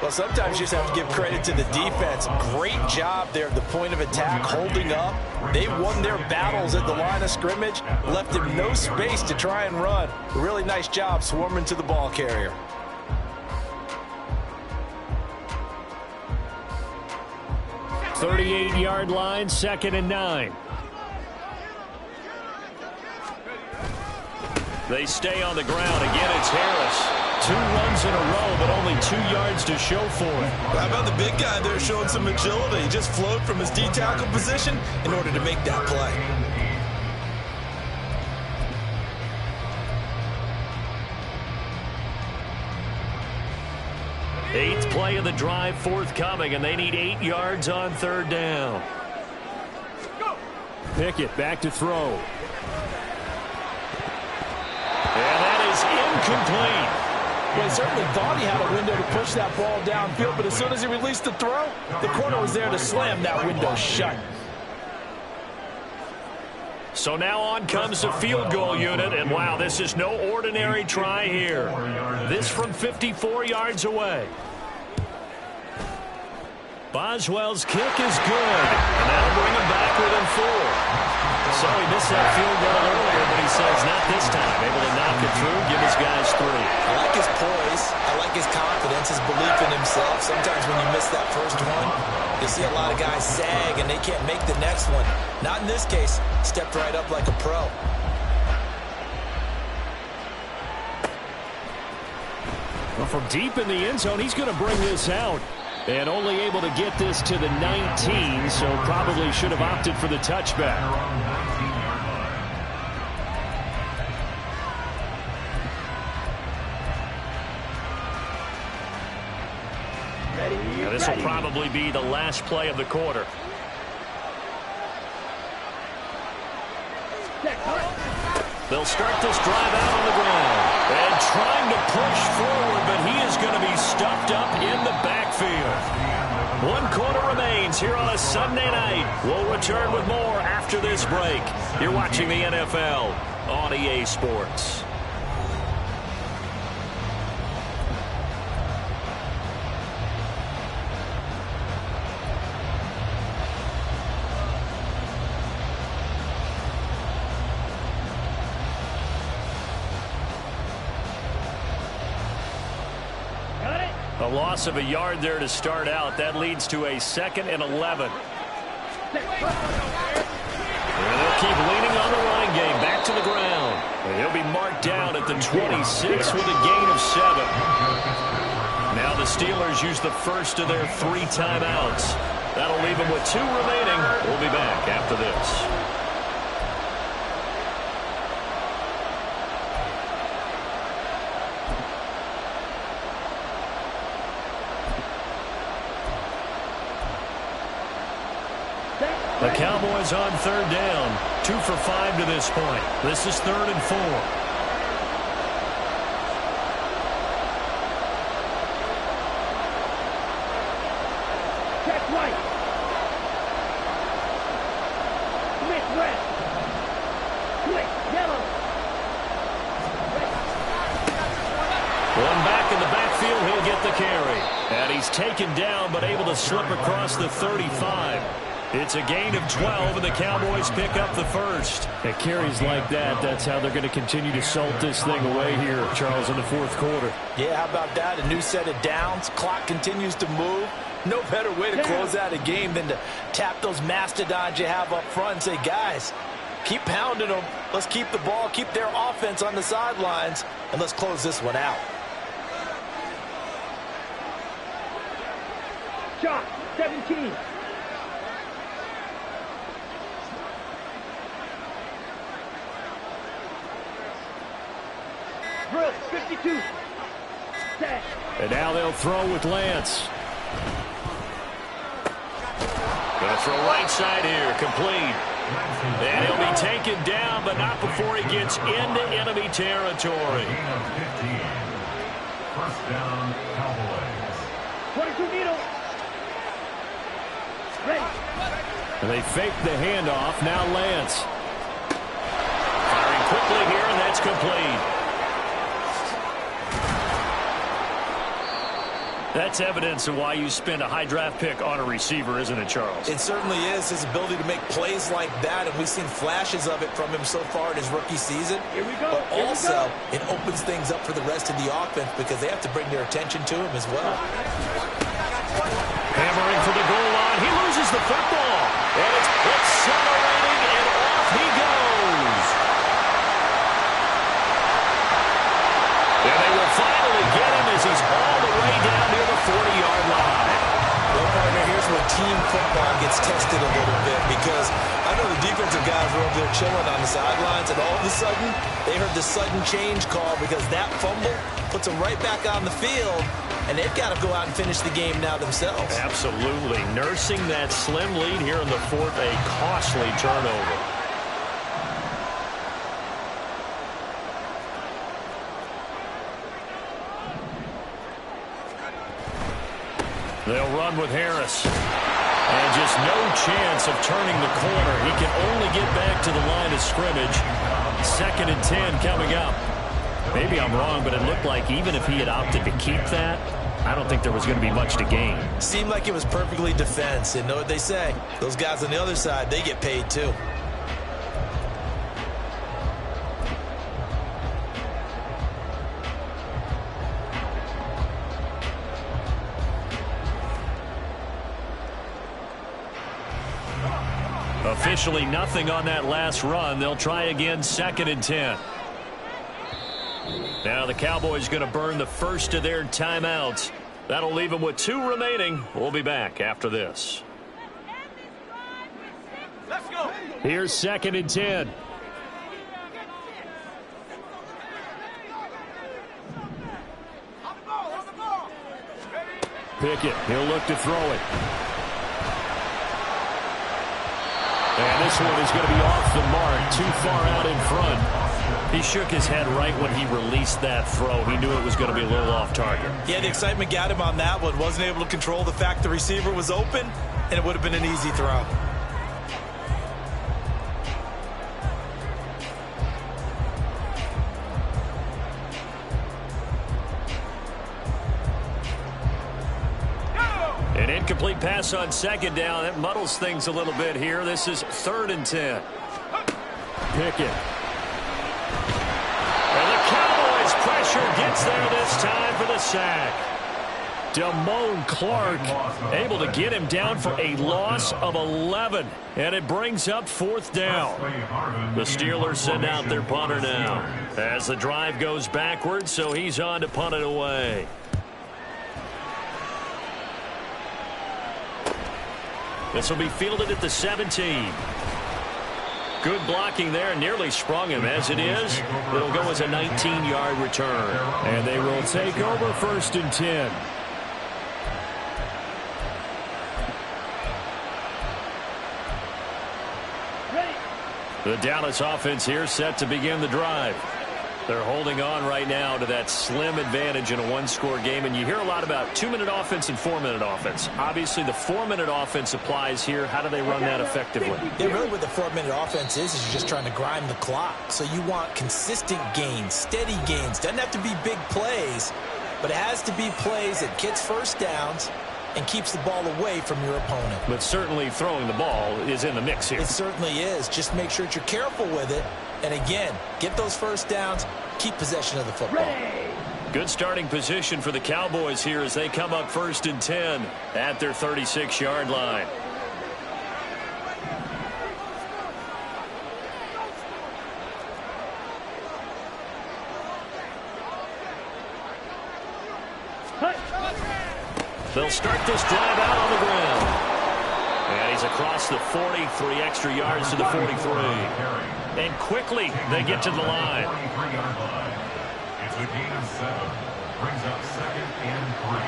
Speaker 2: Well, sometimes you just have to give credit to the defense. Great job there at the point of attack, holding up. They won their battles at the line of scrimmage, left him no space to try and run. A really nice job swarming to the ball carrier.
Speaker 1: .38-yard line, 2nd and 9. They stay on the ground. Again, it's Harris. 2 runs in a row, but only 2 yards to show for it.
Speaker 2: How about the big guy there showing some agility? He just flowed from his D-tackle position in order to make that play.
Speaker 1: Last play of the drive forthcoming, and they need 8 yards on third down. Pickett back to throw. And that is incomplete.
Speaker 2: Well, he certainly thought he had a window to push that ball downfield, but as soon as he released the throw, the corner was there to slam that window shut.
Speaker 1: So now on comes the field goal unit, and wow, this is no ordinary try here. This from 54 yards away. Boswell's kick is good, and that'll bring him back within 4. So he missed that field goal earlier, but he says not this time. Able to knock it through, give his guys 3.
Speaker 2: I like his poise. I like his confidence, his belief in himself. Sometimes when you miss that first one, you see a lot of guys sag and they can't make the next one. Not in this case. Stepped right up like a pro.
Speaker 1: Well, from deep in the end zone, he's going to bring this out. And only able to get this to the 19, so probably should have opted for the touchback. Now, this will probably be the last play of the quarter. They'll start this drive out on the ground. And trying to push forward, but he is going to be stuffed up in the backfield. 1 quarter remains here on a Sunday night. We'll return with more after this break. You're watching the NFL on EA Sports. A loss of a yard there to start out. That leads to a 2nd and 11. And they'll keep leaning on the running game. Back to the ground. And he'll be marked down at the 26 with a gain of 7. Now the Steelers use the first of their 3 timeouts. That'll leave them with 2 remaining. We'll be back after this. The Cowboys on third down. 2 for 5 to this point. This is 3rd and 4.
Speaker 4: Check right. Smith red. Quick yellow.
Speaker 1: One back in the backfield. He'll get the carry. And he's taken down but able to slip across the 35. It's a gain of 12, and the Cowboys pick up the first. At carries like that, that's how they're going to continue to salt this thing away here, Charles, in the 4th quarter.
Speaker 2: Yeah, how about that? A new set of downs. Clock continues to move. No better way to close out a game than to tap those mastodons you have up front and say, guys, keep pounding them. Let's keep the ball, keep their offense on the sidelines, and let's close this one out.
Speaker 4: Shot 17. Drill 52. Set.
Speaker 1: And now they'll throw with Lance. Going to throw right side here, complete. And he'll be taken down, but not before he gets into enemy territory.
Speaker 3: First down, Cowboys.
Speaker 4: 22 needle. Ready.
Speaker 1: And they fake the handoff. Now Lance. Firing quickly here, and that's complete. That's evidence of why you spend a high draft pick on a receiver, isn't it, Charles?
Speaker 2: It certainly is. His ability to make plays like that, and we've seen flashes of it from him so far in his rookie season.
Speaker 4: Here we go.
Speaker 2: But also, it opens things up for the rest of the offense because they have to bring their attention to him as well.
Speaker 1: Hammering for the goal line. He loses the football. And it's accelerating, and off he goes. And they will finally get him as he's all the way down near the 40-yard line.
Speaker 2: Well, partner, here's where team football gets tested a little bit because I know the defensive guys were over there chilling on the sidelines, and all of a sudden, they heard the sudden change call because that fumble puts them right back on the field. and they've got to go out and finish the game now themselves.
Speaker 1: Absolutely. Nursing that slim lead here in the fourth, a costly turnover. They'll run with Harris. And just no chance of turning the corner. He can only get back to the line of scrimmage. 2nd and 10 coming up. Maybe I'm wrong, but it looked like even if he had opted to keep that, I don't think there was going to be much to gain.
Speaker 2: Seemed like it was perfectly defense. And know what they say? Those guys on the other side, they get paid too.
Speaker 1: Officially nothing on that last run. They'll try again, 2nd and 10. Now the Cowboys going to burn the first of their timeouts. That'll leave them with 2 remaining. We'll be back after this.
Speaker 4: Let's go.
Speaker 1: Here's 2nd and 10. Pickett, he'll look to throw it. And this one is going to be off the mark, too far out in front. He shook his head right when he released that throw. He knew it was going to be a little off target.
Speaker 2: Yeah, the excitement got him on that one. Wasn't able to control the fact the receiver was open, and it would have been an easy throw.
Speaker 1: An incomplete pass on 2nd down. That muddles things a little bit here. This is 3rd and 10. Pickett. And the Cowboys pressure gets there this time for the sack. Damone Clark able to get him down for a loss of 11. And it brings up 4th down. The Steelers send out their punter now as the drive goes backwards, so he's on to punt it away. This will be fielded at the 17. Good blocking there. Nearly sprung him. As it is, it'll go as a 19-yard return. And they will take over 1st and 10.
Speaker 4: Ready.
Speaker 1: The Dallas offense here set to begin the drive. They're holding on right now to that slim advantage in a 1-score game. And you hear a lot about 2-minute offense and 4-minute offense. Obviously, the 4-minute offense applies here. How do they run that effectively?
Speaker 2: Yeah, really what the 4-minute offense is you're just trying to grind the clock. So you want consistent gains, steady gains. Doesn't have to be big plays, but it has to be plays that gets first downs and keeps the ball away from your opponent.
Speaker 1: But certainly throwing the ball is in the mix here.
Speaker 2: It certainly is. Just make sure that you're careful with it. And again, get those first downs, keep possession of the football.
Speaker 4: Ready.
Speaker 1: Good starting position for the Cowboys here as they come up 1st and 10 at their 36-yard line. They'll start this drive out on the ground. And he's across the 40, 3 extra yards to the 43. And quickly they get to the line.
Speaker 3: It's a gain of 7. Brings up 2nd and 3.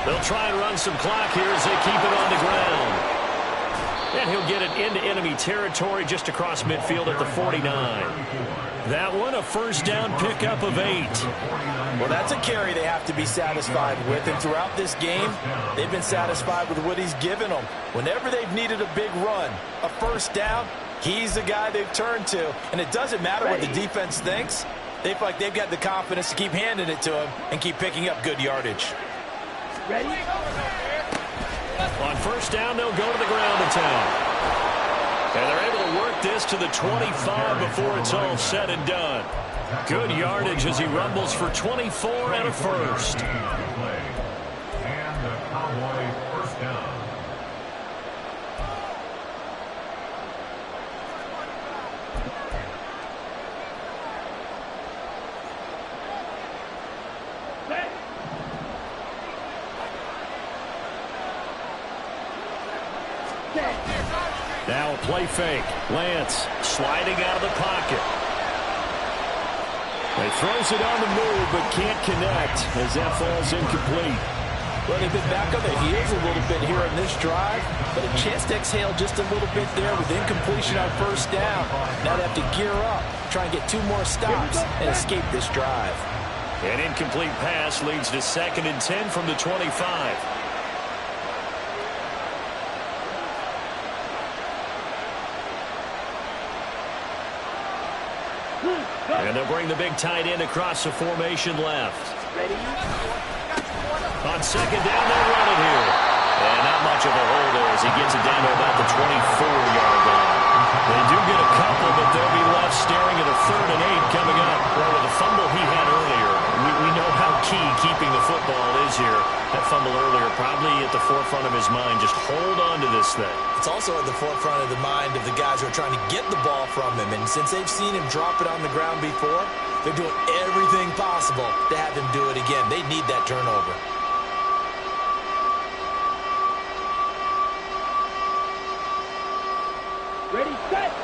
Speaker 1: They'll try and run some clock here as they keep it on the ground. And he'll get it into enemy territory just across midfield at the 49. That one, a first down pickup of 8.
Speaker 2: Well, that's a carry they have to be satisfied with. And throughout this game, they've been satisfied with what he's given them. Whenever they've needed a big run, a first down, he's the guy they've turned to. And it doesn't matter what the defense thinks. They feel like they've got the confidence to keep handing it to him and keep picking up good yardage.
Speaker 4: Ready.
Speaker 1: On first down, they'll go to the ground attack. And they're able to work this to the 25 before it's all said and done. Good yardage as he rumbles for 24 and a first.
Speaker 3: And the Cowboys first down.
Speaker 1: Now a play fake. Lance sliding out of the pocket. He throws it on the move, but can't connect as that falls incomplete.
Speaker 2: Well, they've been back on their heels a little bit here in this drive, but a chance to exhale just a little bit there with incompletion on first down. Now they have to gear up, try and get 2 more stops and escape this drive.
Speaker 1: An incomplete pass leads to 2nd and 10 from the 25. And they'll bring the big tight end across the formation left.
Speaker 4: Ready?
Speaker 1: On 2nd down, they'll run it here. And not much of a hole there as he gets it down to about the 24-yard line. They do get a couple, but they'll be left staring at a 3rd and 8 coming up. Well, with the fumble he had earlier, we know how key keeping the football is here. That fumble earlier probably at the forefront of his mind. Just hold on to this thing.
Speaker 2: It's also at the forefront of the mind of the guys who are trying to get the ball from him. And since they've seen him drop it on the ground before, they're doing everything possible to have him do it again. They need that turnover.
Speaker 4: Ready, set.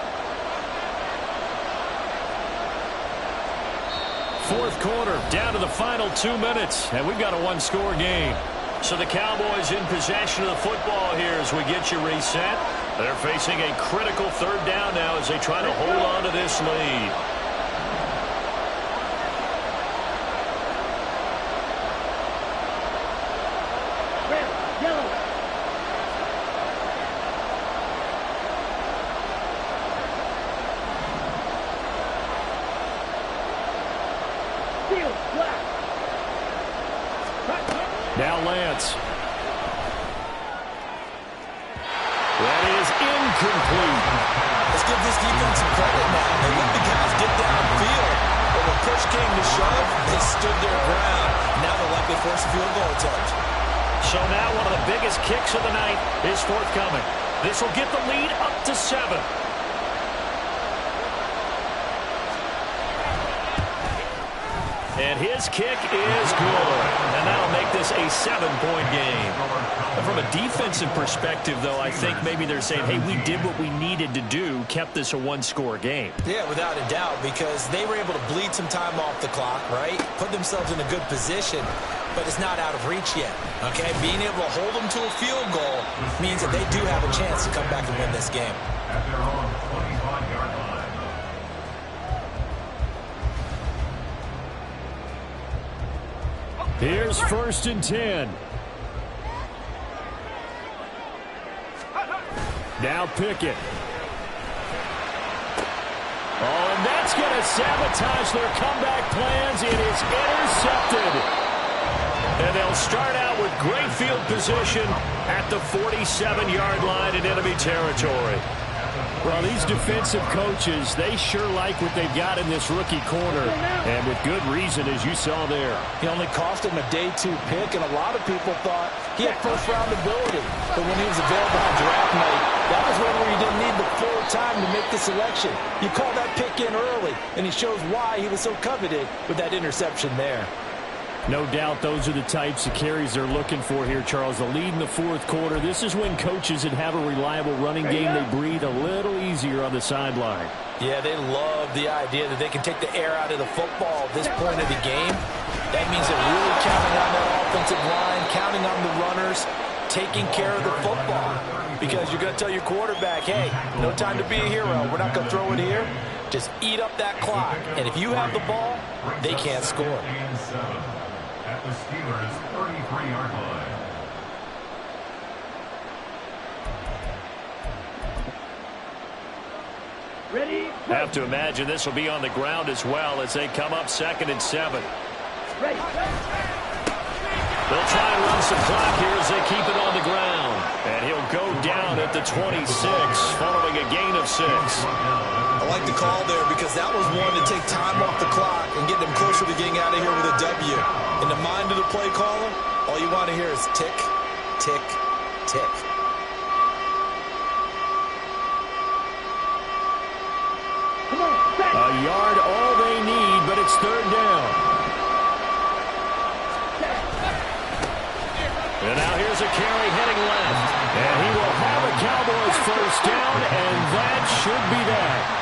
Speaker 1: 4th quarter, down to the final 2 minutes, and we've got a 1-score game. So the Cowboys in possession of the football here as we get you reset. They're facing a critical 3rd down now as they try to hold on to this lead.
Speaker 4: Red, yellow. Field, black.
Speaker 1: Now Lance. That is incomplete.
Speaker 2: Let's give this defense some credit now. They let the guys get downfield. But when push came to shove, they stood their ground. Now they'll likely force a field goal attempt.
Speaker 1: So now one of the biggest kicks of the night is forthcoming. This will get the lead up to 7. And his kick is good. And that'll make this a 7-point game. From a defensive perspective, though, I think maybe they're saying, hey, we did what we needed to do, kept this a 1-score game.
Speaker 2: Yeah, without a doubt, because they were able to bleed some time off the clock, right? Put themselves in a good position, but it's not out of reach yet, okay? Being able to hold them to a field goal means that they do have a chance to come back and win this game.
Speaker 3: At their own 25-yard line.
Speaker 1: Here's 1st and 10. Now Pickett. Oh, and that's going to sabotage their comeback plans. It is intercepted. And they'll start out with great field position at the 47-yard line in enemy territory. Well, these defensive coaches, they sure like what they've got in this rookie corner, and with good reason, as you saw there.
Speaker 2: He only cost him a day 2 pick, and a lot of people thought he had first-round ability. But when he was available on draft night, that was one where you didn't need the full time to make the selection. You call that pick in early, and he shows why he was so coveted with that interception there.
Speaker 1: No doubt those are the types of carries they're looking for here, Charles. The lead in the 4th quarter. This is when coaches that have a reliable running game, they breathe a little easier on the sideline.
Speaker 2: Yeah, they love the idea that they can take the air out of the football at this point of the game. That means they're really counting on that offensive line, counting on the runners, taking care of the football. Because you're going to tell your quarterback, hey, no time to be a hero. We're not going to throw it here. Just eat up that clock. And if you have the ball, they can't score.
Speaker 3: At the Steelers' 33-yard line.
Speaker 4: Ready?
Speaker 1: I have to imagine this will be on the ground as well as they come up 2nd and 7.
Speaker 4: Ready.
Speaker 1: They'll try and run some clock here as they keep it on the ground. And he'll go down at the 26 following a gain of 6.
Speaker 2: I like the call there because that was one to take time off the clock and get them closer to getting out of here with a W. In the mind of the play caller, all you want to hear is tick, tick, tick.
Speaker 4: Come on, set.
Speaker 1: A yard all they need, but it's 3rd down. And now here's a carry heading left. And he will have a Cowboys first down, and that should be that.